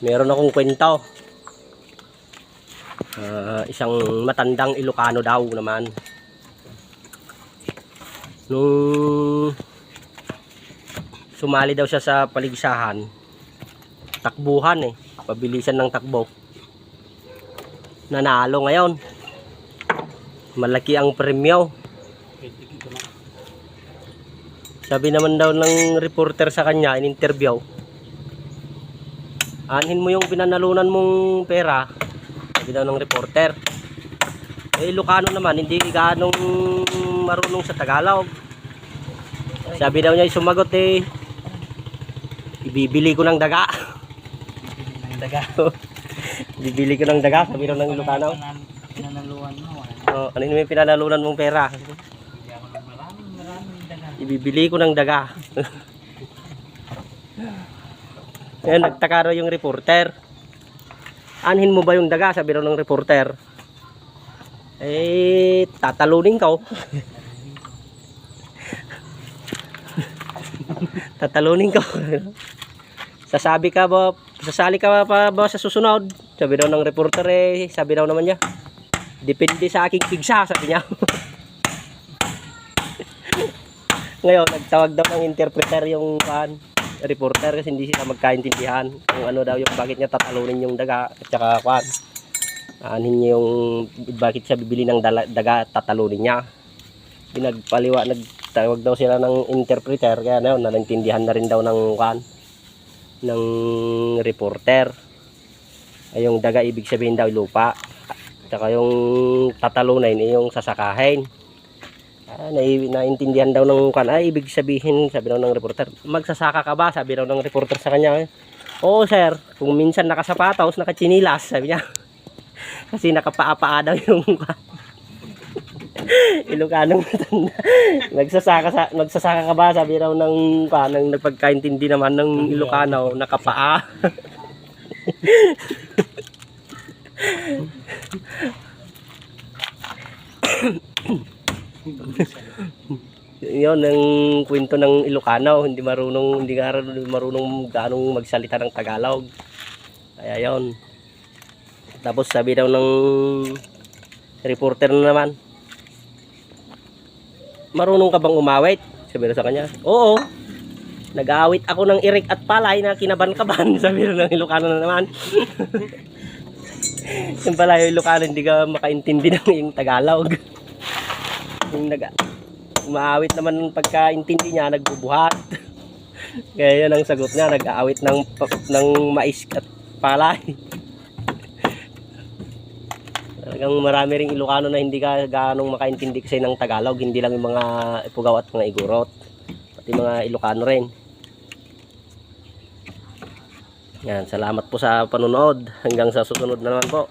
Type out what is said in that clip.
Meron akong kwento. Isang matandang Ilocano daw naman. Nung sumali daw siya sa paligsahan, takbuhan pabilisan ng takbo. Nanalo ngayon. Malaki ang premyo. Sabi naman daw ng reporter sa kanya, in-interview, anhin mo yung pinanalunan mong pera. Sabi daw ng reporter. Ilocano naman, hindi ganong marunong sa Tagalog. Sabi daw niya, sumagot ibibili ko ng daga. Bibili ko ng daga, sabi daw ng Ilocano. Pinanaluan mo. Ano yung pinanalunan mong pera? Ibibili ko ng daga. Ngayon nagtaka raw yung reporter. Anhin mo ba yung daga? Sabi raw ng reporter. Tatalunin ka. Tatalunin ka. Sasali ka pa ba sa susunod? Sabi daw ng reporter sabi daw naman niya, depende sa aking pigsa, sabi niya. Ngayon, nagtawag daw ng interpreter yung reporter kasi hindi sila magkaintindihan kung ano daw yung bakit niya tatalunin yung daga at saka anin niya yung bakit siya bibili ng daga tatalunin niya. Nagtawag daw sila ng interpreter kaya na yun, naintindihan na rin daw ng reporter. Ay yung daga ibig sabihin daw lupa. At saka yung tatalunin yung sasakahin. Naintindihan daw ng ibig sabihin, sabi daw ng reporter, magsasaka ka ba? Sabi daw ng reporter sa kanya, oo sir, kung minsan nakasapatos, nakachinilas, sabi niya. Kasi nakapaa-paa daw yung Ilocano matanda. Magsasaka ka ba? Sabi daw ng nagpagkaintindi naman ng Ilocano, nakapaa. Yun ang kwento ng Ilocano, hindi marunong ganong magsalita ng Tagalog. Kaya yun. Tapos sabi daw ng reporter na naman, marunong ka bang umawit? Sabi daw sa kanya, oo, nag-aawit ako ng irik at palay na kinaban-kaban. Sabi daw ng Ilocano na naman. Yung pala yung Ilocano hindi ka makaintindi ng yung Tagalog. Yung umaawit naman pagkaintindi niya, nagbubuhat. Kaya yun ang sagot niya, nag-aawit ng mais at palay. Talagang marami ring Ilocano na hindi ka ganong makaintindi kasi ng Tagalog, hindi lang yung mga Ipugaw at mga Igorot, pati mga Ilocano rin. Yan, salamat po sa panonood, hanggang sa susunod na naman po.